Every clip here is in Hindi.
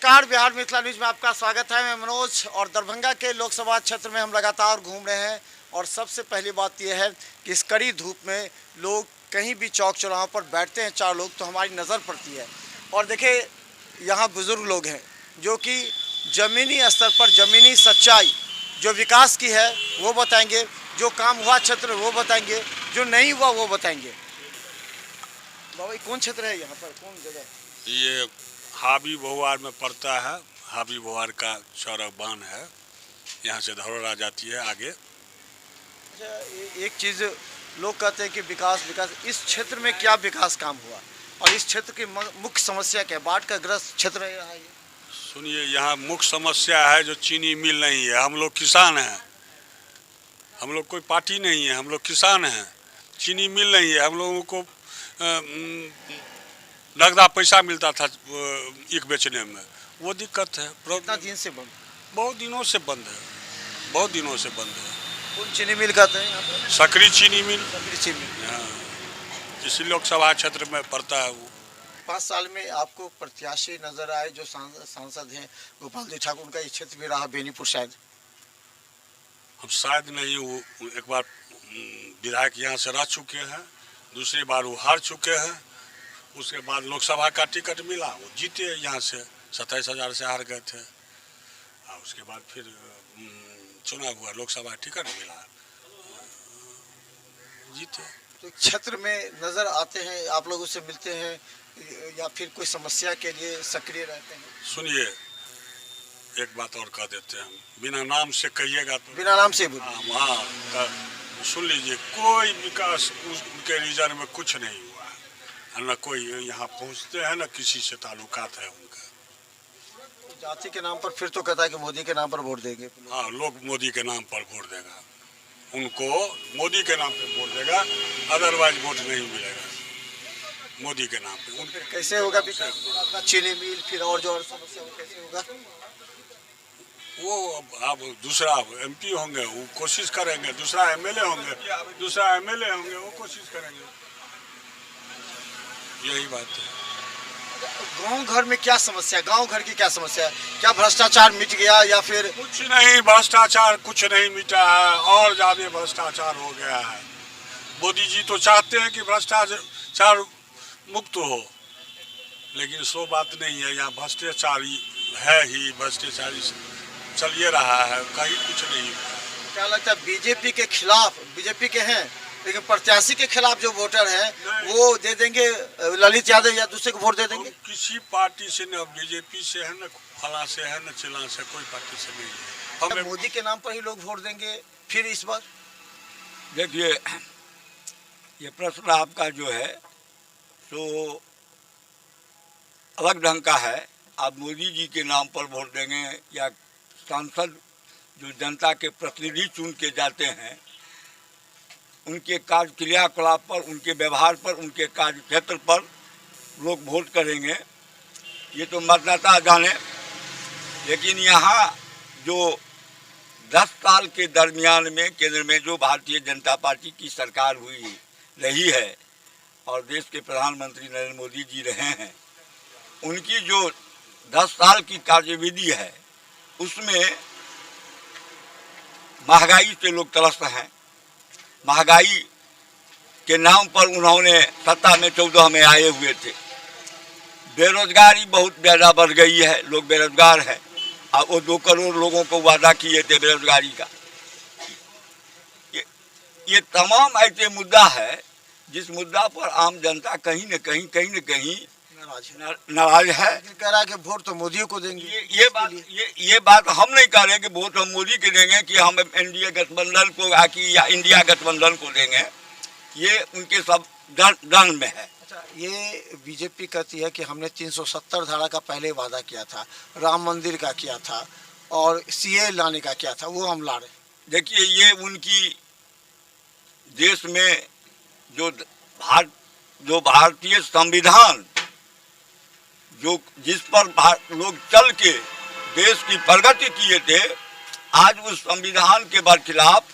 नमस्कार, बिहार मिथिला न्यूज में आपका स्वागत है। मैं मनोज और दरभंगा के लोकसभा क्षेत्र में हम लगातार घूम रहे हैं और सबसे पहली बात यह है कि इस कड़ी धूप में लोग कहीं भी चौक चौराहों पर बैठते हैं चार लोग तो हमारी नज़र पड़ती है। और देखिए यहाँ बुज़ुर्ग लोग हैं जो कि ज़मीनी स्तर पर ज़मीनी सच्चाई जो विकास की है वो बताएंगे, जो काम हुआ क्षेत्र वो बताएंगे, जो नहीं हुआ वो बताएंगे। बाबा कौन क्षेत्र है यहाँ पर, कौन जगह? ये हाबी बहुआर में पड़ता है। हाबी बहुआर का सौरभ बांध है, यहाँ से धरोहरा जाती है आगे। अच्छा, एक चीज़ लोग कहते हैं कि विकास विकास, इस क्षेत्र में क्या विकास काम हुआ और इस क्षेत्र की मुख्य समस्या क्या है? बाढ़ का ग्रस्त क्षेत्र रहा है ये। सुनिए, यहाँ मुख्य समस्या है जो चीनी मिल नहीं है। हम लोग किसान हैं, हम लोग कोई पार्टी नहीं है, हम लोग किसान हैं। चीनी मिल नहीं है, हम लोगों को नगदा पैसा मिलता था एक बेचने में, वो दिक्कत है। कितना दिन से बंद? बहुत दिनों से बंद है, बहुत दिनों से बंद है। कौन चीनी मिल कहते हैं यहाँ पर? सकरी चीनी मिल। सकरी चीनी मिल, हाँ, इसी लोकसभा क्षेत्र में पड़ता है वो। 5 साल में आपको प्रत्याशी नजर आए जो सांसद हैं गोपाल जी ठाकुर, उनका ये क्षेत्र भी रहा बेनीपुर शायद। हम शायद नहीं, वो एक बार विधायक यहाँ से रह चुके हैं, दूसरी बार वो हार चुके हैं। उसके बाद लोकसभा का टिकट मिला, वो जीते यहाँ से, 27,000 से हार गए थे। और उसके बाद फिर चुनाव हुआ, लोकसभा टिकट मिला, जीते। तो क्षेत्र में नजर आते हैं, आप लोगों से मिलते हैं या फिर कोई समस्या के लिए सक्रिय रहते हैं? सुनिए, एक बात और कह देते हैं, बिना नाम से कहिएगा तो। बिना नाम से बोलिए। हाँ, सुन लीजिए, कोई विकास उनके रीजन में कुछ नहीं हुआ है, न कोई यहाँ पहुँचते हैं, न किसी से ताल्लुकात है उनका। जाति के नाम पर फिर तो कहता है कि मोदी के नाम पर वोट देंगे। हाँ, लोग मोदी के नाम पर वोट देगा, उनको मोदी के नाम पे वोट देगा, अदरवाइज वोट नहीं मिलेगा मोदी के नाम पे। फिर कैसे होगा विकास? आपका चीनी मिल फिर और जो और समस्या वो कैसे होगा? वो अब दूसरा एमपी होंगे, वो कोशिश करेंगे, दूसरा एमएलए होंगे, वो कोशिश करेंगे। यही बात है। गांव घर में क्या समस्या, गांव घर की क्या समस्या है? क्या भ्रष्टाचार मिट गया या फिर? कुछ नहीं, भ्रष्टाचार कुछ नहीं मिटा है, और ज्यादा भ्रष्टाचार हो गया है। मोदी जी तो चाहते हैं कि भ्रष्टाचार मुक्त हो, लेकिन सो बात नहीं है। यहाँ भ्रष्टाचारी है ही, भ्रष्टाचारी चलिए रहा है, कहीं कुछ नहीं। क्या लगता है बीजेपी के खिलाफ, बीजेपी के हैं लेकिन प्रत्याशी के खिलाफ जो वोटर हैं वो दे देंगे ललित यादव या दूसरे को वोट दे देंगे? किसी पार्टी से, न बीजेपी से है, न फला से है, न चिला से, कोई पार्टी से नहीं है। हमें मोदी के नाम पर ही लोग वोट देंगे फिर इस बार? देखिए, ये प्रश्न आपका जो है तो अलग ढंग का है। आप मोदी जी के नाम पर वोट देंगे या सांसद जो जनता के प्रतिनिधि चुन के जाते हैं उनके कार्य क्रियाकलाप पर, उनके व्यवहार पर, उनके कार्य क्षेत्र पर लोग वोट करेंगे, ये तो मतदाता जाने। लेकिन यहाँ जो 10 साल के दरमियान में केंद्र में जो भारतीय जनता पार्टी की सरकार हुई रही है और देश के प्रधानमंत्री नरेंद्र मोदी जी रहे हैं, उनकी जो 10 साल की कार्यविधि है उसमें महंगाई से लोग त्रस्त हैं। महंगाई के नाम पर उन्होंने सत्ता में 14 में आए हुए थे। बेरोजगारी बहुत ज़्यादा बढ़ गई है, लोग बेरोजगार हैं। और वो 2 करोड़ लोगों को वादा किए थे बेरोजगारी का। ये तमाम ऐसे मुद्दा है जिस मुद्दा पर आम जनता कहीं न कहीं नाराज है। कह रहा है कि वोट तो मोदी को देंगे। ये बात हम नहीं कह रहे कि वोट हम मोदी के देंगे कि हम एनडीए गठबंधन को या इंडिया गठबंधन को देंगे, ये उनके सब दन में है। अच्छा, ये बीजेपी कहती है कि हमने 370 धारा का पहले वादा किया था, राम मंदिर का किया था और सीए लाने का किया था, वो हम ला रहे। देखिए, ये उनकी देश में जो भारतीय संविधान जिस पर लोग चल के देश की प्रगति किए थे, आज उस संविधान के बरखिलाफ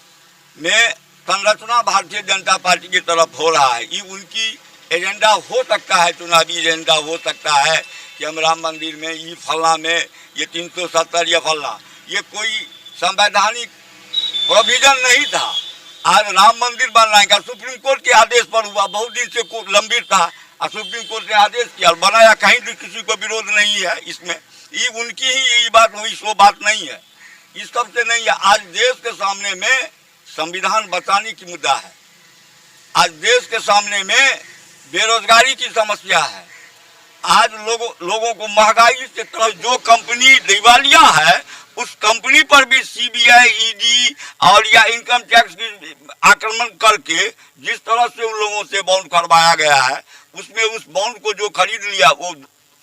में संरचना भारतीय जनता पार्टी की तरफ हो रहा है। ये उनकी एजेंडा हो सकता है, चुनावी एजेंडा हो सकता है कि हम राम मंदिर में ये फलना में ये 370 या फलना, ये कोई संवैधानिक प्रोविजन नहीं था। आज राम मंदिर बनाने का सुप्रीम कोर्ट के आदेश पर हुआ, बहुत दिन से लंबित था और सुप्रीम कोर्ट ने आदेश किया और बनाया, कहीं भी किसी को विरोध नहीं है इसमें। ये उनकी ही ये बात हुई, सो बात नहीं है, इस सब से नहीं है। आज देश के सामने में संविधान बचाने की मुद्दा है, आज देश के सामने में बेरोजगारी की समस्या है, आज लोगों को महंगाई से तरफ जो कंपनी दिवालिया है उस कंपनी पर भी सीबीआई, ईडी और या इनकम टैक्स की आक्रमण करके जिस तरह से उन लोगों से बॉन्ड करवाया गया है, उसमें उस बॉन्ड को जो खरीद लिया वो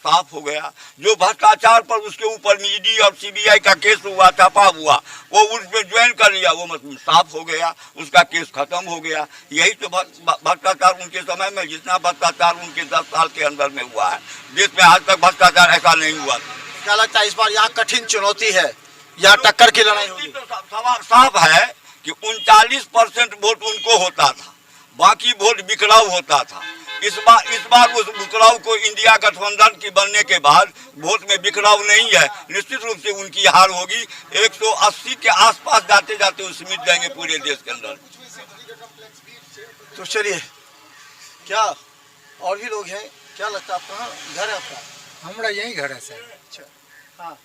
साफ हो गया। जो भ्रष्टाचार पर उसके ऊपर में ईडी और सीबीआई का केस हुआ, छापा हुआ, वो उसमें ज्वाइन कर लिया, वो मतलब साफ हो गया, उसका केस खत्म हो गया। यही तो भ्रष्टाचार उनके समय में, जितना भ्रष्टाचार उनके 10 साल के अंदर में हुआ है, देश में आज तक भ्रष्टाचार ऐसा नहीं हुआ। क्या लगता है इस बार यहाँ कठिन चुनौती है या टक्कर की लड़ाई होगी? तो सवाल साफ है कि 39% वोट उनको होता था, बाकी वोट बिखराव होता था। इस बार उस बिखराव को इंडिया गठबंधन की बनने के बाद वोट में बिखराव नहीं है, निश्चित रूप से उनकी हार होगी। 180 के आसपास जाते जाते वो सीमित जाएंगे पूरे देश के अंदर। तो चलिए, क्या और भी लोग हैं? क्या लगता है आप कहाँ घर है आपका? हमारा यही घर है सर। अच्छा, हाँ,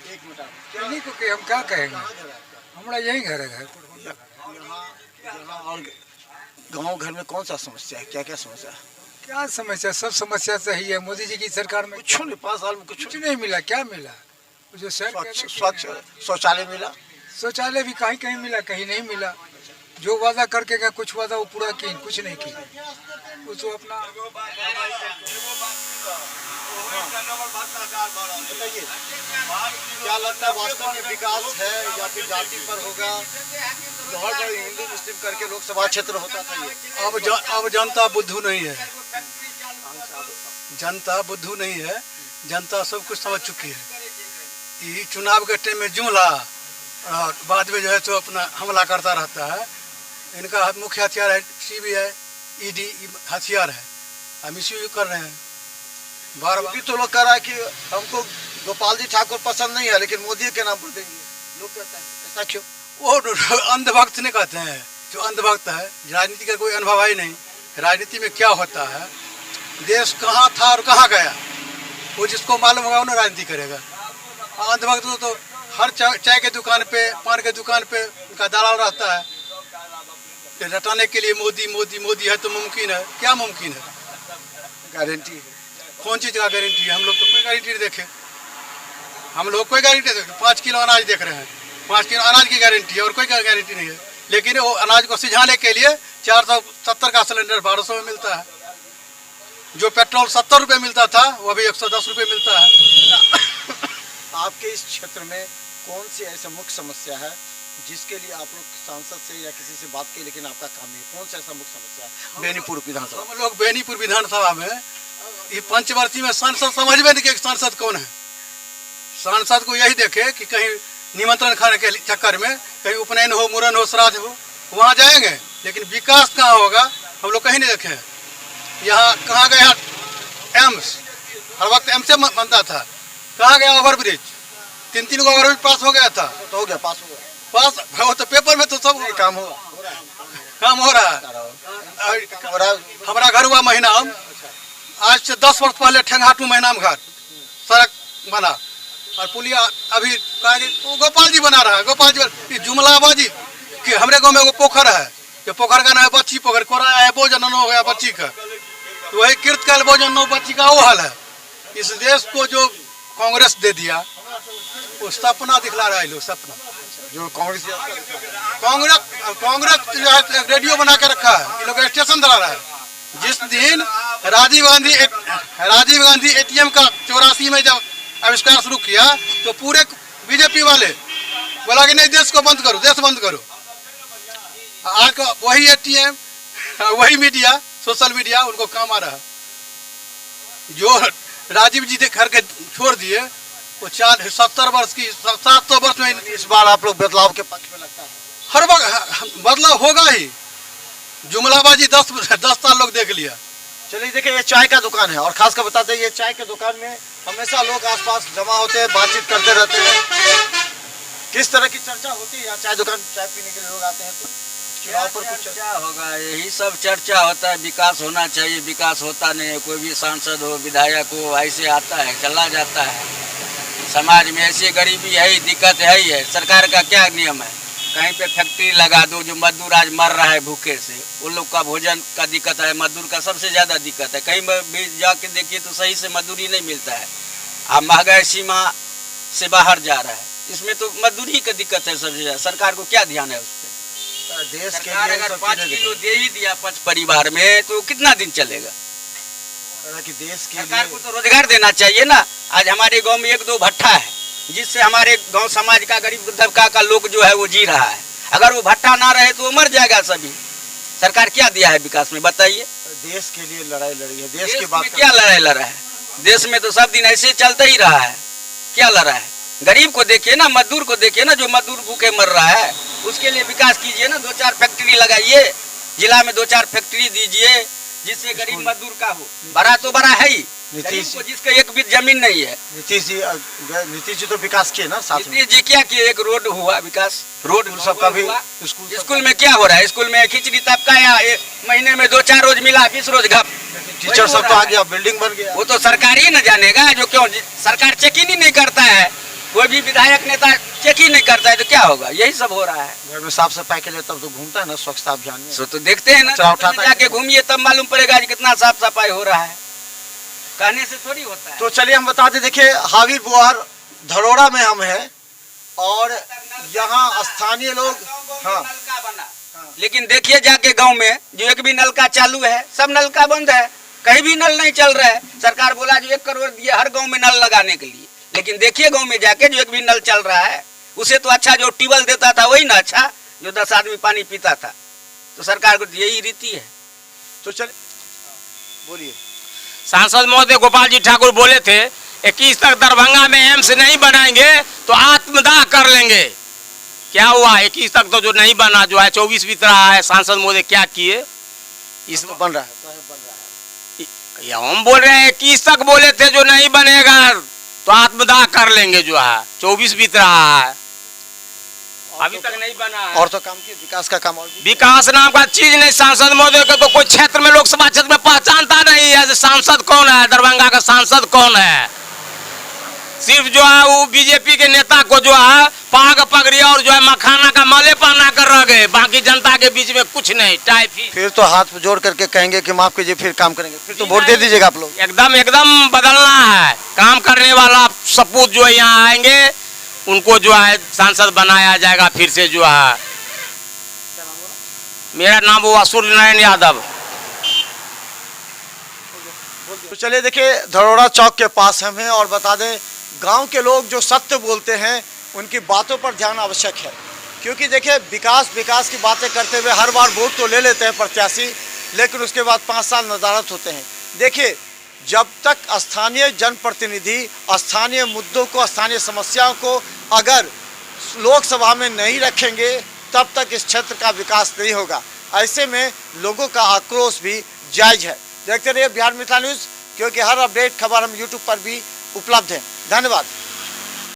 एक मिनट आप, इन्हीं को कि हम क्या कहेंगे, कहाँ घर है आपका? हमारा यही घर है। यहाँ और गांव घर में कौन सा समस्या है, क्या क्या समस्या है? क्या समस्या, सब समस्या सही है। मोदी जी की सरकार में कुछ नहीं, 5 साल में कुछ नहीं मिला। क्या मिला? जो सर स्वच्छ शौचालय मिला, शौचालय भी कहीं कहीं मिला, कहीं नहीं मिला। जो वादा करके गए कुछ वादा वो पूरा किए, कुछ नहीं किए। उसको अपना बताइए क्या लगता है, वास्तव में विकास है या फिर जाति पर होगा? बहुत बड़े हिंदू मुस्लिम करके लोकसभा क्षेत्र होता था ये। अब जनता बुद्धू नहीं है, जनता बुद्धू नहीं है, जनता सब कुछ समझ चुकी है। ये चुनाव के टाइम में जुमला और बाद में जो है तो अपना हमला करता रहता है। इनका मुख्य हथियार है सीबीआई, ईडी हथियार है, हम इसी कर रहे हैं बार बार। तो लोग कह रहा है कि हमको गोपाल जी ठाकुर पसंद नहीं है लेकिन मोदी के नाम पर देंगे, लोग कहते हैं ऐसा क्यों? वो अंधभक्त नहीं कहते हैं, जो अंधभक्त है, राजनीति का कोई अनुभव ही नहीं, राजनीति में क्या होता है, देश कहाँ था और कहाँ गया, वो जिसको मालूम होगा उन्हें राजनीति करेगा। अंधभक्त तो हर चाय के दुकान पे, पान के दुकान पे उनका दलाल रहता है, रटाने के लिए मोदी मोदी मोदी है तो मुमकिन है, क्या मुमकिन है? गारंटी है, कौन चीज़ का गारंटी है? हम लोग तो कोई गारंटी नहीं देखे, हम लोग कोई गारंटी नहीं देखे। 5 किलो अनाज देख रहे हैं, 5 किलो अनाज की गारंटी है और कोई गारंटी नहीं है। लेकिन वो अनाज को सिझाने के लिए 470 का सिलेंडर 1200 में मिलता है। जो पेट्रोल 70 रुपये मिलता था वो अभी 110 रुपये मिलता है। आपके इस क्षेत्र में कौन सी ऐसा मुख्य समस्या है जिसके लिए आप लोग सांसद से या किसी से बात की लेकिन आपका काम नहीं? कौन सा ऐसा मुख्य समस्या है बेनीपुर विधानसभा? हम लोग बेनीपुर विधानसभा में ये पंचवर्षीय में सांसद समझ में नहीं कि सांसद कौन है। सांसद को यही देखे कि कहीं निमंत्रण खाने के चक्कर में कहीं उपनयन हो, मुरन हो, श्राद्ध हो, वहाँ जाएंगे, लेकिन विकास कहाँ होगा हम लोग कहीं नहीं देखे हैं। यहाँ कहाँ गया एम्स, हर वक्त एम्स से बनता था, कहाँ गया ओवरब्रिज? 3 को ओवरब्रिज पास हो गया था, तो हो गया, पास हो गया, पास हो तो पेपर में तो सब काम हुआ, काम हो रहा है। हमारा घर हुआ महीना, आज से 10 वर्ष पहले ठेंगाटू महीनाम घाट सड़क बना और पुलिया अभी तो गोपाल जी बना रहा है। गोपाल जी जुमलाबाजी कि हमारे गांव में वो पोखर है, जो पोखर का नाम है बच्ची पोखर, कोराया है भोजन हो गया बच्ची का, तो वही कीर्तकाल भोजन नो बच्ची का वो हाल है। इस देश को जो कांग्रेस दे दिया वो सपना दिखला रहा है, लोग सपना जो कांग्रेस जो है रेडियो बना के रखा है, ये लोग स्टेशन चला रहा है। जिस दिन राजीव गांधी एटीएम का 84 में जब आविष्कार शुरू किया तो पूरे बीजेपी वाले बोला कि नहीं देश को बंद करो, देश बंद करो। आज का वही एटीएम, वही मीडिया, सोशल मीडिया उनको काम आ रहा है। जो राजीव जी घर के छोड़ दिए वो 70 वर्ष की 700 वर्ष में। इस बार आप लोग बदलाव के पक्ष में लगता है? हर वक्त बदलाव होगा ही, जुमलाबाजी 10 साल लोग देख लिया। चलिए देखिए, ये चाय का दुकान है और खास कर बता दें, ये चाय के दुकान में हमेशा लोग आसपास जमा होते हैं, बातचीत करते रहते हैं। किस तरह की चर्चा होती है यहाँ चाय दुकान, चाय पीने के लिए लोग आते हैं तो चुनाव पर कुछ क्या होगा, यही सब चर्चा होता है। विकास होना चाहिए, विकास होता नहीं है। कोई भी सांसद हो, विधायक हो, ऐसे आता है चला जाता है। समाज में ऐसी गरीबी है, दिक्कत है ही है। सरकार का क्या नियम है, कहीं पे फैक्ट्री लगा दो, जो मजदूर आज मर रहा है भूखे से, उन लोग का भोजन का दिक्कत है। मजदूर का सबसे ज़्यादा दिक्कत है। कहीं भी जाके देखिए तो सही से मजदूरी नहीं मिलता है। अब महंगाई सीमा से बाहर जा रहा है, इसमें तो मजदूरी की दिक्कत है सबसे ज़्यादा। सरकार को क्या ध्यान है उस पर? देश के सरकार लिए अगर सब 5 चीजें किलो दे ही दिया 5 परिवार में तो कितना दिन चलेगा? कि देश के सरकार लिए को तो रोजगार देना चाहिए ना। आज हमारे गांव में 1-2 भट्ठा है, जिससे हमारे गांव समाज का गरीब तबका का लोग जो है वो जी रहा है। अगर वो भट्ठा ना रहे तो वो मर जाएगा सभी। सरकार क्या दिया है विकास में, बताइए? देश के लिए लड़ाई लड़ी है, देश की देश बात में क्या लड़ाई लड़ा है? देश में तो सब दिन ऐसे चलता ही रहा है। क्या लड़ा है? गरीब को देखिए ना, मजदूर को देखिए ना, जो मजदूर भूखे मर रहा है, उसके लिए विकास कीजिए ना। 2-4 फैक्ट्री लगाइए, जिला में 2-4 फैक्ट्री दीजिए, जिससे गरीब मजदूर का हो। बड़ा तो बड़ा है ही, गरीब को जिसका 1 बीत जमीन नहीं है। नीतीश जी तो विकास किए ना साथ में। नीतीश जी क्या किए? एक रोड हुआ विकास, रोड सबका भी हुआ। स्कूल स्कूल में क्या हो रहा है? स्कूल में खिचड़ी तबका या महीने में 2-4 रोज मिला, 20 रोज घप। टीचर सब तो आ गया, बिल्डिंग बन गया। वो तो सरकार ही न जानेगा। जो क्यों सरकार चेक ही नहीं करता है, कोई भी विधायक नेता चेक ही नहीं करता है, तो क्या होगा? यही सब हो रहा है। घर में साफ सफाई के लिए तब तो घूमता है ना, स्वच्छता अभियान में। सो तो देखते हैं ना, कचरा उठाता है। जाके घूमिए तब मालूम पड़ेगा कि कितना साफ सफाई हो रहा है। कहने से थोड़ी होता है। तो चलिए हम बताते, देखिए हावी बुआर धरोड़ा में हम हैं और यहाँ स्थानीय लोग, हाँ नलका बना, लेकिन देखिए जाके गांव में जो एक भी नलका चालू है, सब नलका बंद है। कहीं भी नल नहीं चल रहा है। सरकार बोला जो 1 करोड़ दिए हर गांव में नल लगाने के लिए, लेकिन देखिए गांव में जाके जो एक भी नल चल रहा है, उसे तो अच्छा जो ट्यूबवेल देता था वही ना अच्छा, जो 10 आदमी पानी पीता था। तो सरकार को यही रीति है। तो चलिए बोलिए। सांसद महोदय गोपाल जी ठाकुर बोले थे 21 तक दरभंगा में एम्स नहीं बनाएंगे तो आत्मदाह कर लेंगे। क्या हुआ? 21 तक तो जो नहीं बना, जो है 24 बीत रहा है। सांसद महोदय क्या किए? इस तो बन रहा है, ये हम बोल रहे हैं 21 तक बोले थे जो नहीं बनेगा तो आत्मदाह कर लेंगे, जो है 24 बीत रहा है, अभी तक नहीं बना है। और तो काम किए, विकास का काम और भी। विकास नाम का चीज नहीं। सांसद महोदय का तो कोई क्षेत्र में, लोकसभा क्षेत्र में पहचानता नहीं है। सांसद कौन है? दरभंगा का सांसद कौन है? सिर्फ जो है वो बीजेपी के नेता को जो है पाग पगड़ी और जो है मखाना का माले पहना कर रह गए, बाकी जनता के बीच में कुछ नहीं। टाइप ही फिर तो हाथ जोड़ करके कहेंगे कि माफ कीजिए, फिर काम करेंगे, फिर तो वोट दे दीजिएगा आप लोग। एकदम बदलना है। काम करने वाला सपूत जो यहाँ आएंगे उनको जो है सांसद बनाया जाएगा फिर से। जो है मेरा नाम वो सूर्य नारायण यादव। तो चलिए देखिए, धरोड़ा चौक के पास हम हैं और बता दें, गांव के लोग जो सत्य बोलते हैं उनकी बातों पर ध्यान आवश्यक है। क्योंकि देखिए विकास की बातें करते हुए हर बार वोट तो ले लेते हैं प्रत्याशी, लेकिन उसके बाद 5 साल नदारत होते हैं। देखिए जब तक स्थानीय जनप्रतिनिधि स्थानीय मुद्दों को, स्थानीय समस्याओं को अगर लोकसभा में नहीं रखेंगे तब तक इस क्षेत्र का विकास नहीं होगा। ऐसे में लोगों का आक्रोश भी जायज़ है। देखते रहिए बिहार मिथिला न्यूज़, क्योंकि हर अपडेट खबर हम यूट्यूब पर भी उपलब्ध है। धन्यवाद।